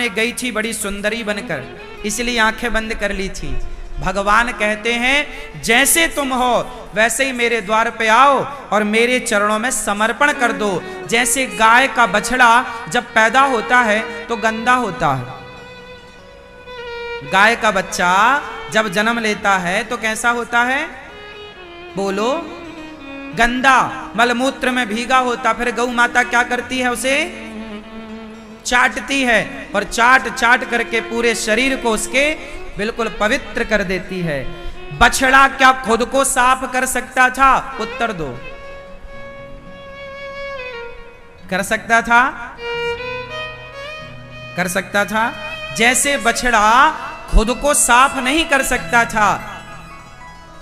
सामने गई थी बड़ी सुंदरी बनकर, इसलिए आंखें बंद कर ली थी। भगवान कहते हैं जैसे तुम हो वैसे ही मेरे द्वार पे आओ और मेरे चरणों में समर्पण कर दो। जैसे गाय का बछड़ा जब पैदा होता है तो गंदा होता है, गाय का बच्चा जब जन्म लेता है तो कैसा होता है, बोलो, गंदा, मलमूत्र में भीगा होता। फिर गौ माता क्या करती है, उसे चाटती है और चाट चाट करके पूरे शरीर को उसके बिल्कुल पवित्र कर देती है। बछड़ा क्या खुद को साफ कर सकता था? उत्तर दो, कर सकता था? कर सकता था। जैसे बछड़ा खुद को साफ नहीं कर सकता था,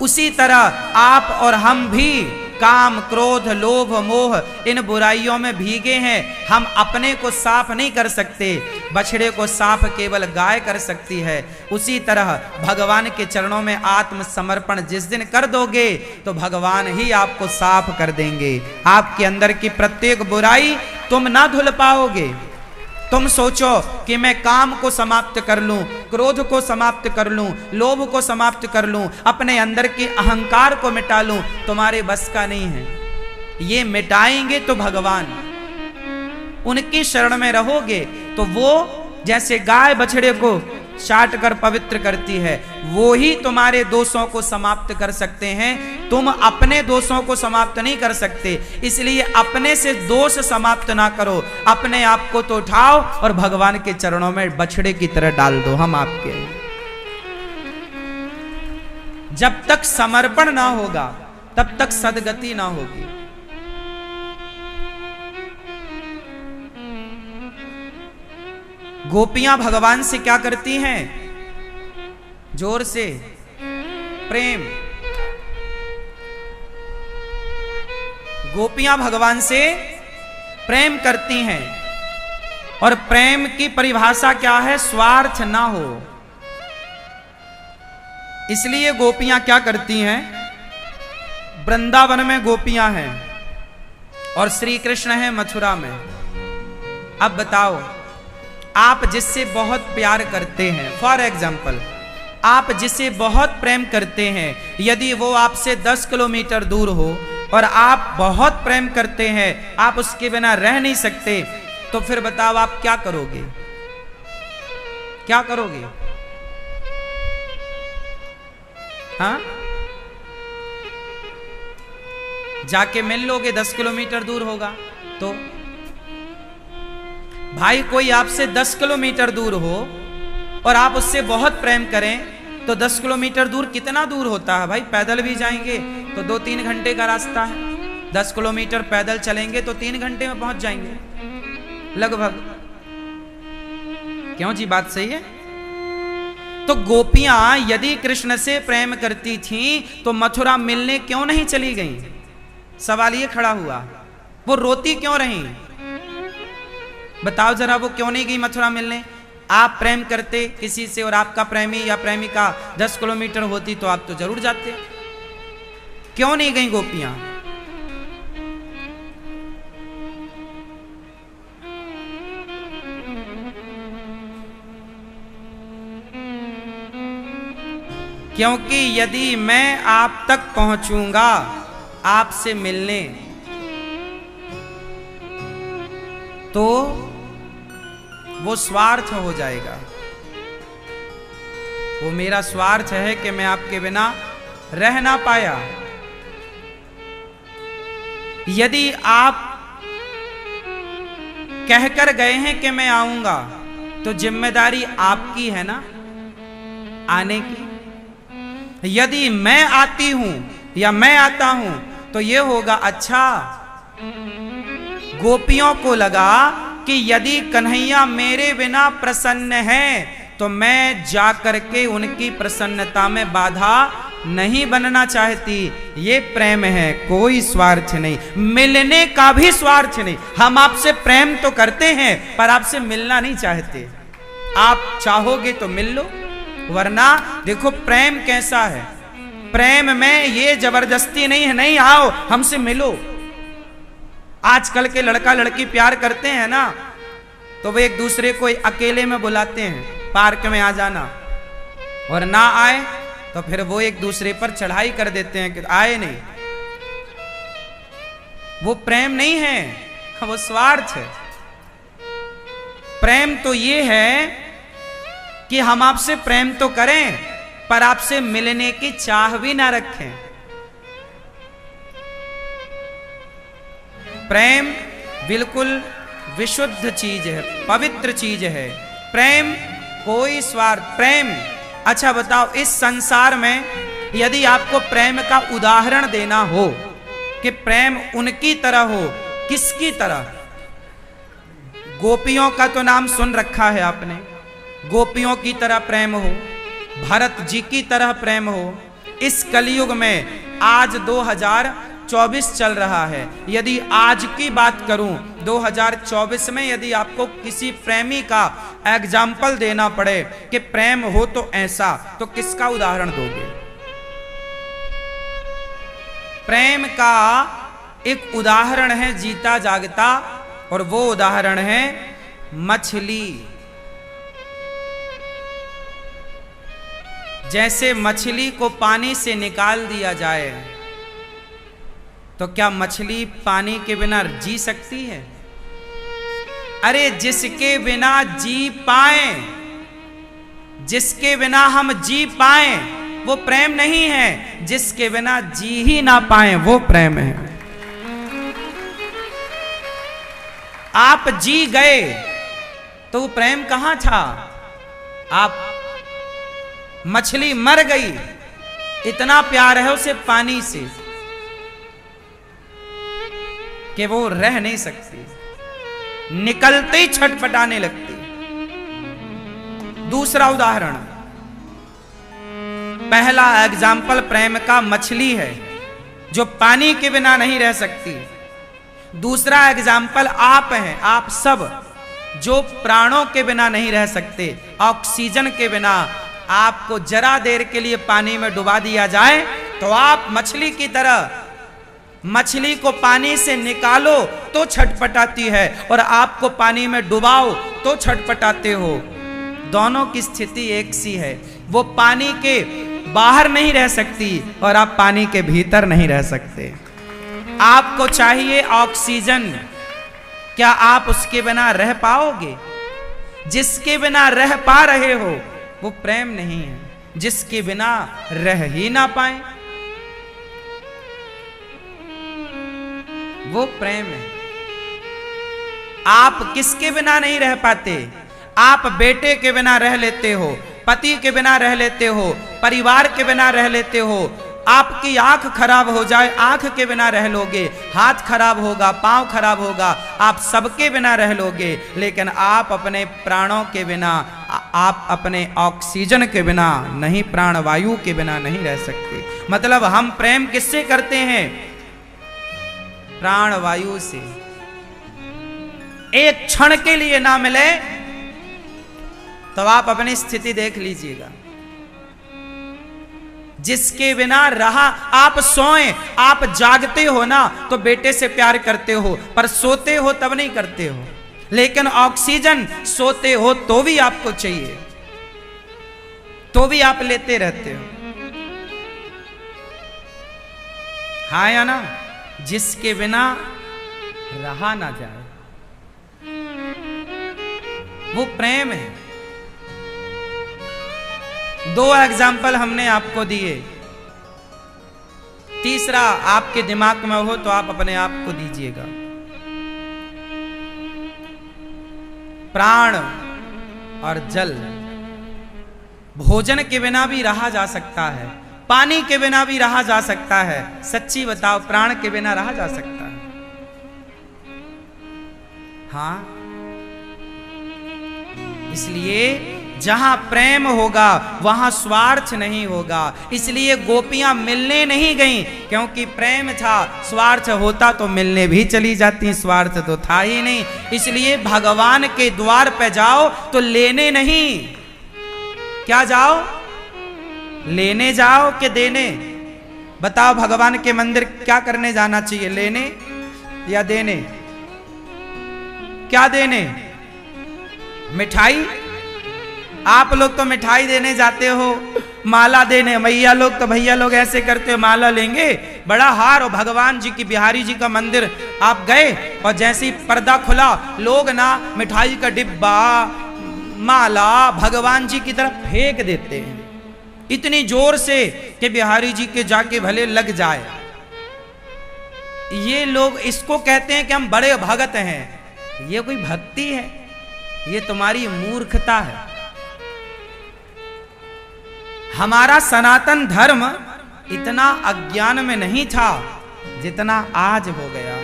उसी तरह आप और हम भी काम, क्रोध, लोभ, मोह इन बुराइयों में भीगे हैं। हम अपने को साफ नहीं कर सकते, बछड़े को साफ केवल गाय कर सकती है। उसी तरह भगवान के चरणों में आत्मसमर्पण जिस दिन कर दोगे तो भगवान ही आपको साफ कर देंगे। आपके अंदर की प्रत्येक बुराई तुम ना धुल पाओगे। तुम सोचो कि मैं काम को समाप्त कर लूं, क्रोध को समाप्त कर लूं, लोभ को समाप्त कर लूं, अपने अंदर के अहंकार को मिटा लूं, तुम्हारे बस का नहीं है। ये मिटाएंगे तो भगवान, उनकी शरण में रहोगे तो वो जैसे गाय बछड़े को चाट कर पवित्र करती है, वो ही तुम्हारे दोषों को समाप्त कर सकते हैं। तुम अपने दोषों को समाप्त नहीं कर सकते, इसलिए अपने से दोष समाप्त ना करो, अपने आप को तो उठाओ और भगवान के चरणों में बछड़े की तरह डाल दो। हम आपके, जब तक समर्पण ना होगा तब तक सदगति ना होगी। गोपियां भगवान से क्या करती हैं? जोर से, प्रेम। गोपियां भगवान से प्रेम करती हैं और प्रेम की परिभाषा क्या है? स्वार्थ ना हो। इसलिए गोपियां क्या करती हैं? वृंदावन में गोपियां हैं और श्री कृष्ण है मथुरा में। अब बताओ, आप जिससे बहुत प्यार करते हैं, फॉर एग्जाम्पल आप जिसे बहुत प्रेम करते हैं, यदि वो आपसे 10 किलोमीटर दूर हो और आप बहुत प्रेम करते हैं, आप उसके बिना रह नहीं सकते, तो फिर बताओ आप क्या करोगे? क्या करोगे? हाँ, जाके मिल लोगे? 10 किलोमीटर दूर होगा तो भाई, कोई आपसे 10 किलोमीटर दूर हो और आप उससे बहुत प्रेम करें तो 10 किलोमीटर दूर कितना दूर होता है भाई? पैदल भी जाएंगे तो 2-3 घंटे का रास्ता है। 10 किलोमीटर पैदल चलेंगे तो 3 घंटे में पहुंच जाएंगे लगभग। क्यों जी, बात सही है? तो गोपियां यदि कृष्ण से प्रेम करती थीं तो मथुरा मिलने क्यों नहीं चली गईं? सवाल ये खड़ा हुआ, वो रोती क्यों रहीं? बताओ जरा, वो क्यों नहीं गई मथुरा मिलने? आप प्रेम करते किसी से और आपका प्रेमी या प्रेमिका 10 किलोमीटर होती तो आप तो जरूर जाते। क्यों नहीं गई गोपियां? क्योंकि यदि मैं आप तक पहुंचूंगा आपसे मिलने तो वो स्वार्थ हो जाएगा। वो मेरा स्वार्थ है कि मैं आपके बिना रह ना पाया। यदि आप कहकर गए हैं कि मैं आऊंगा तो जिम्मेदारी आपकी है ना आने की। यदि मैं आती हूं या मैं आता हूं तो ये होगा, अच्छा, गोपियों को लगा कि यदि कन्हैया मेरे बिना प्रसन्न है तो मैं जाकर के उनकी प्रसन्नता में बाधा नहीं बनना चाहती। ये प्रेम है, कोई स्वार्थ नहीं, मिलने का भी स्वार्थ नहीं। हम आपसे प्रेम तो करते हैं पर आपसे मिलना नहीं चाहते। आप चाहोगे तो मिल लो, वरना देखो प्रेम कैसा है। प्रेम में ये जबरदस्ती नहीं है, नहीं आओ हमसे मिलो। आजकल के लड़का लड़की प्यार करते हैं ना, तो वे एक दूसरे को अकेले में बुलाते हैं, पार्क में आ जाना, और ना आए तो फिर वो एक दूसरे पर चढ़ाई कर देते हैं कि आए नहीं। वो प्रेम नहीं है, वो स्वार्थ है। प्रेम तो ये है कि हम आपसे प्रेम तो करें पर आपसे मिलने की चाह भी ना रखें। प्रेम बिल्कुल विशुद्ध चीज है, पवित्र चीज है। प्रेम कोई स्वार्थ, प्रेम। अच्छा बताओ, इस संसार में यदि आपको प्रेम का उदाहरण देना हो कि प्रेम उनकी तरह हो, किसकी तरह? गोपियों का तो नाम सुन रखा है आपने, गोपियों की तरह प्रेम हो, भरत जी की तरह प्रेम हो। इस कलयुग में आज 2024 चल रहा है, यदि आज की बात करूं 2024 में यदि आपको किसी प्रेमी का एग्जाम्पल देना पड़े कि प्रेम हो तो ऐसा, तो किसका उदाहरण दोगे? प्रेम का एक उदाहरण है जीता जागता, और वो उदाहरण है मछली। जैसे मछली को पानी से निकाल दिया जाए तो क्या मछली पानी के बिना जी सकती है? अरे जिसके बिना जी पाए, जिसके बिना हम जी पाए वो प्रेम नहीं है, जिसके बिना जी ही ना पाए वो प्रेम है। आप जी गए तो वो प्रेम कहां था? आप, मछली मर गई, इतना प्यार है उसे पानी से कि वो रह नहीं सकती, निकलते ही छटपटाने लगती। दूसरा उदाहरण, पहला एग्जाम्पल प्रेम का मछली है जो पानी के बिना नहीं रह सकती। दूसरा एग्जाम्पल आप हैं, आप सब जो प्राणों के बिना नहीं रह सकते। ऑक्सीजन के बिना आपको जरा देर के लिए पानी में डुबा दिया जाए तो आप मछली की तरह, मछली को पानी से निकालो तो छटपटाती है और आपको पानी में डुबाओ तो छटपटाते हो। दोनों की स्थिति एक सी है, वो पानी के बाहर नहीं रह सकती और आप पानी के भीतर नहीं रह सकते। आपको चाहिए ऑक्सीजन, क्या आप उसके बिना रह पाओगे? जिसके बिना रह पा रहे हो वो प्रेम नहीं है, जिसके बिना रह ही ना पाए वो प्रेम है। आप किसके बिना नहीं रह पाते? आप बेटे के बिना रह लेते हो, पति के बिना रह लेते हो, परिवार के बिना रह लेते हो। आपकी आंख खराब हो जाए, आंख के बिना रह लोगे, हाथ खराब होगा, पांव खराब होगा, आप सबके बिना रह लोगे, लेकिन आप अपने प्राणों के बिना, आप अपने ऑक्सीजन के बिना नहीं, प्राणवायु के बिना नहीं रह सकते। मतलब हम प्रेम किससे करते हैं? प्राणवायु से। एक क्षण के लिए ना मिले तो आप अपनी स्थिति देख लीजिएगा। जिसके बिना रहा, आप सोएं, आप जागते हो ना तो बेटे से प्यार करते हो, पर सोते हो तब नहीं करते हो। लेकिन ऑक्सीजन सोते हो तो भी आपको चाहिए, तो भी आप लेते रहते हो। हाँ या ना? जिसके बिना रहा ना जाए वो प्रेम है। दो एग्जाम्पल हमने आपको दिए, तीसरा आपके दिमाग में हो तो आप अपने आप को दीजिएगा। प्राण और जल, भोजन के बिना भी रहा जा सकता है, पानी के बिना भी रहा जा सकता है। सच्ची बताओ, प्राण के बिना रहा जा सकता है? हाँ, इसलिए जहां प्रेम होगा वहां स्वार्थ नहीं होगा। इसलिए गोपियां मिलने नहीं गईं, क्योंकि प्रेम था। स्वार्थ होता तो मिलने भी चली जाती, स्वार्थ तो था ही नहीं। इसलिए भगवान के द्वार पे जाओ तो लेने नहीं, क्या जाओ? लेने जाओ कि देने? बताओ, भगवान के मंदिर क्या करने जाना चाहिए, लेने या देने? क्या देने? मिठाई, आप लोग तो मिठाई देने जाते हो, माला देने, मैया लोग तो भैया लोग ऐसे करते हो, माला लेंगे बड़ा हार, और भगवान जी की, बिहारी जी का मंदिर आप गए और जैसे ही पर्दा खुला, लोग ना मिठाई का डिब्बा, माला भगवान जी की तरफ फेंक देते हैं इतनी जोर से कि बिहारी जी के जाके भले लग जाए। ये लोग इसको कहते हैं कि हम बड़े भगत हैं। ये कोई भक्ति है? ये तुम्हारी मूर्खता है। हमारा सनातन धर्म इतना अज्ञान में नहीं था जितना आज हो गया।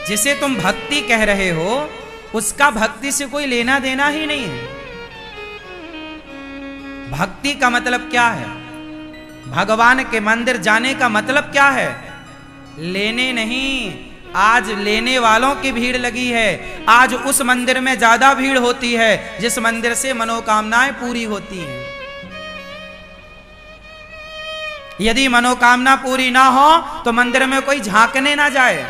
जिसे तुम भक्ति कह रहे हो उसका भक्ति से कोई लेना देना ही नहीं है। भक्ति का मतलब क्या है? भगवान के मंदिर जाने का मतलब क्या है? लेने नहीं। आज लेने वालों की भीड़ लगी है। आज उस मंदिर में ज्यादा भीड़ होती है जिस मंदिर से मनोकामनाएं पूरी होती हैं। यदि मनोकामना पूरी ना हो तो मंदिर में कोई झांकने ना जाए।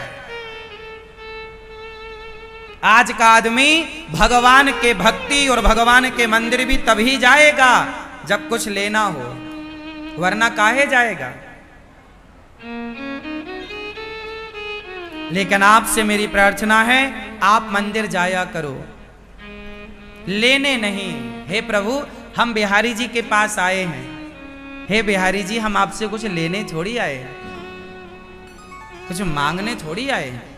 आज का आदमी भगवान के भक्ति और भगवान के मंदिर भी तभी जाएगा जब कुछ लेना हो, वरना काहे जाएगा। लेकिन आपसे मेरी प्रार्थना है, आप मंदिर जाया करो, लेने नहीं। हे प्रभु, हम बिहारी जी के पास आए हैं। हे बिहारी जी, हम आपसे कुछ लेने थोड़ी आए हैं, कुछ मांगने थोड़ी आए हैं।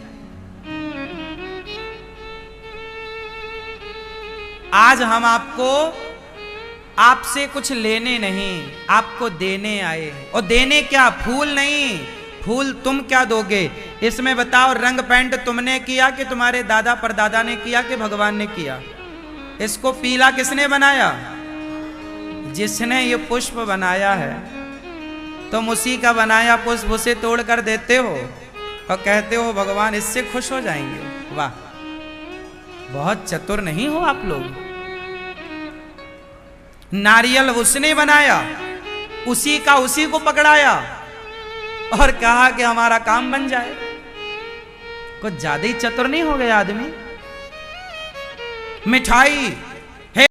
आज हम आपसे कुछ लेने नहीं, आपको देने आए। और देने क्या? फूल नहीं। फूल तुम क्या दोगे? इसमें बताओ, रंग पेंट तुमने किया कि तुम्हारे दादा परदादा ने किया कि भगवान ने किया? इसको पीला किसने बनाया? जिसने ये पुष्प बनाया है। तुम उसी का बनाया पुष्प उसे तोड़ कर देते हो और कहते हो भगवान इससे खुश हो जाएंगे। वाह, बहुत चतुर नहीं हो आप लोग। नारियल उसने बनाया, उसी का उसी को पकड़ाया और कहा कि हमारा काम बन जाए। कुछ ज्यादा ही चतुर नहीं हो गया आदमी? मिठाई